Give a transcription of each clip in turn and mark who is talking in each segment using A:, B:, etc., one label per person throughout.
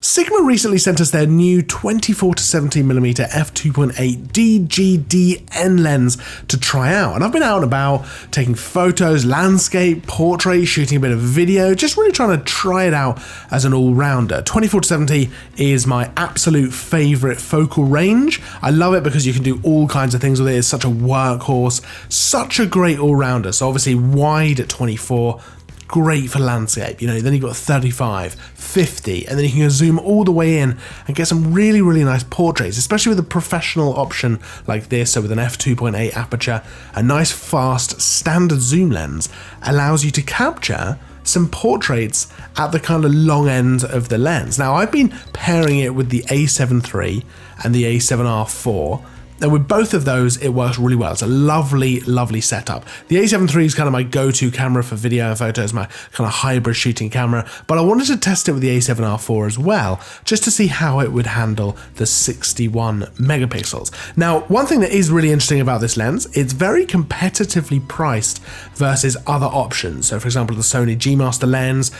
A: Sigma recently sent us their new 24-70mm f2.8 DGDN lens to try out, and I've been out and about taking photos, landscape, portrait, shooting a bit of video, just really trying to try it out as an all-rounder. 24-70 is my absolute favourite focal range. I love it because you can do all kinds of things with it. It's such a workhorse, such a great all-rounder. So obviously wide at 24, great for landscape, then you've got 35, 50, and then you can zoom all the way in and get some really, really nice portraits, especially with a professional option like this. So with an f2.8 aperture, a nice fast standard zoom lens allows you to capture some portraits at the kind of long end of the lens. Now I've been pairing it with the A7 III and the A7R4. And with both of those, it works really well. It's a lovely, lovely setup. The A7 III is kind of my go-to camera for video and photos, my kind of hybrid shooting camera, but I wanted to test it with the A7R4 as well, just to see how it would handle the 61 megapixels. Now, one thing that is really interesting about this lens, it's very competitively priced versus other options. So for example, the Sony G Master lens,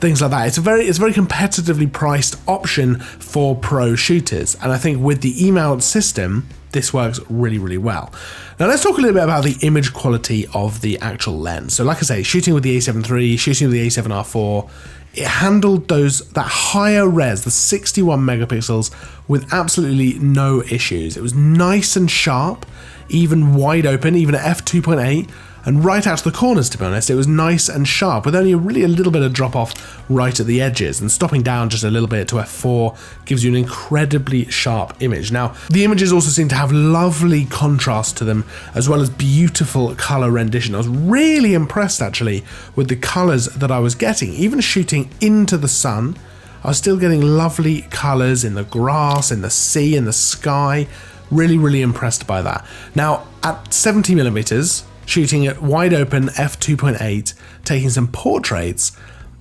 A: things like that. It's a very competitively priced option for pro shooters. And I think with the E-mount system, this works really, really well. Now let's talk a little bit about the image quality of the actual lens. So like I say, shooting with the A7 III, shooting with the A7R4, it handled that higher res, the 61 megapixels, with absolutely no issues. It was nice and sharp, even wide open, even at f2.8, and right out to the corners, to be honest. It was nice and sharp, with only really a little bit of drop off right at the edges, and stopping down just a little bit to f4 gives you an incredibly sharp image. Now, the images also seem to have lovely contrast to them, as well as beautiful color rendition. I was really impressed actually with the colors that I was getting. Even shooting into the sun, I was still getting lovely colors in the grass, in the sea, in the sky. Really, really impressed by that. Now, at 70mm, shooting at wide open f2.8, taking some portraits,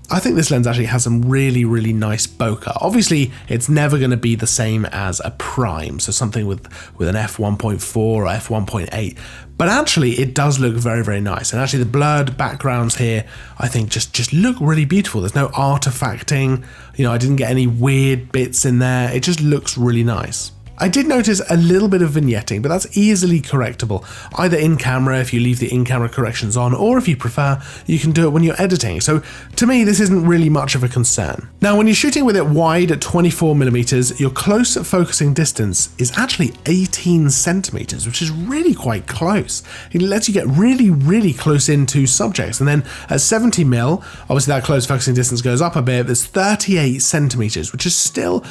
A: I think this lens actually has some really, really nice bokeh. Obviously, it's never going to be the same as a prime, so something with an f1.4 or f1.8, but actually it does look very, very nice. And actually the blurred backgrounds here, I think just look really beautiful. There's no artifacting, I didn't get any weird bits in there. It just looks really nice. I did notice a little bit of vignetting, but that's easily correctable, either in camera if you leave the in-camera corrections on, or if you prefer, you can do it when you're editing. So to me, this isn't really much of a concern. Now, when you're shooting with it wide at 24mm, your close focusing distance is actually 18 centimeters, which is really quite close. It lets you get really, really close into subjects. And then at 70mm, obviously that close focusing distance goes up a bit. There's 38 centimeters, which is still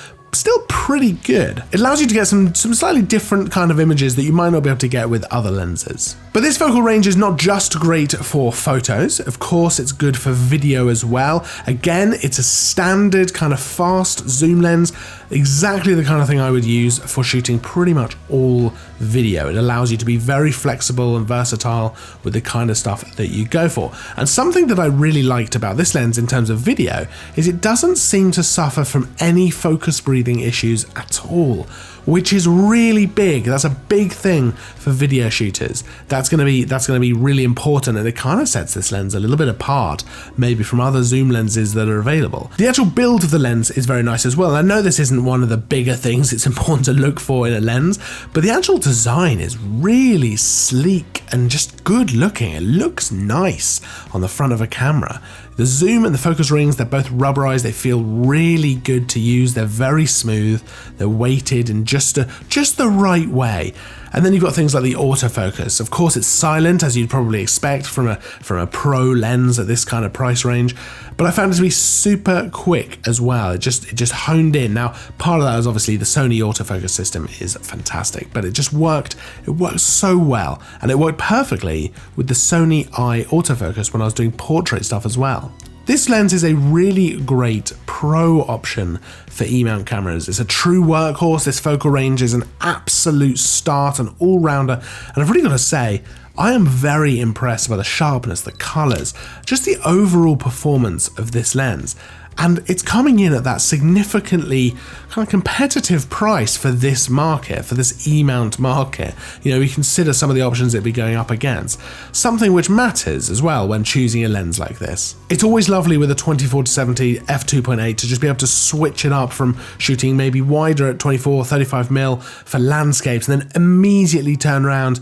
A: pretty good. It allows you to get some slightly different kind of images that you might not be able to get with other lenses. But this focal range is not just great for photos, of course it's good for video as well. Again, it's a standard kind of fast zoom lens, exactly the kind of thing I would use for shooting pretty much all video. It allows you to be very flexible and versatile with the kind of stuff that you go for. And something that I really liked about this lens in terms of video is it doesn't seem to suffer from any focus breathing issues at all, which is really big. That's a big thing for video shooters. That's going to be really important, and it kind of sets this lens a little bit apart maybe from other zoom lenses that are available. The actual build of the lens is very nice as well. I know this isn't one of the bigger things it's important to look for in a lens, but the actual design is really sleek and just good looking. It looks nice on the front of a camera. The zoom and the focus rings, they're both rubberized. They feel really good to use. They're very smooth. They're weighted in just the right way. And then you've got things like the autofocus. Of course, it's silent, as you'd probably expect from a pro lens at this kind of price range, but I found it to be super quick as well. It just honed in. Now, part of that is obviously the Sony autofocus system is fantastic, but it just worked. It worked so well, and it worked perfectly with the Sony Eye autofocus when I was doing portrait stuff as well. This lens is a really great pro option for E-mount cameras. It's a true workhorse. This focal range is an absolute start, an all-rounder, and I've really got to say, I am very impressed by the sharpness, the colors, just the overall performance of this lens. And it's coming in at that significantly kind of competitive price for this market, for this E-mount market. You know, we consider some of the options it'd be going up against, something which matters as well when choosing a lens like this. It's always lovely with a 24-70 f2.8 to just be able to switch it up from shooting maybe wider at 24-35mm for landscapes and then immediately turn around,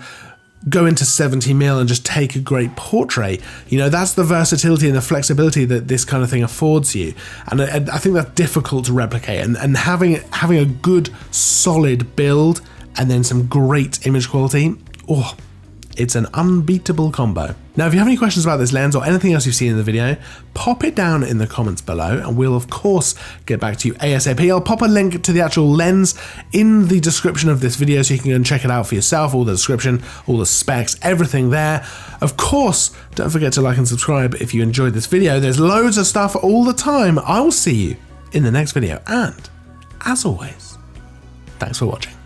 A: go into 70mm and just take a great portrait. You know, that's the versatility and the flexibility that this kind of thing affords you. And I think that's difficult to replicate. And having a good, solid build and then some great image quality, oh, it's an unbeatable combo. Now, if you have any questions about this lens or anything else you've seen in the video, pop it down in the comments below and we'll of course get back to you ASAP. I'll pop a link to the actual lens in the description of this video so you can go and check it out for yourself, all the description, all the specs, everything there. Of course, don't forget to like and subscribe if you enjoyed this video. There's loads of stuff all the time. I will see you in the next video. And as always, thanks for watching.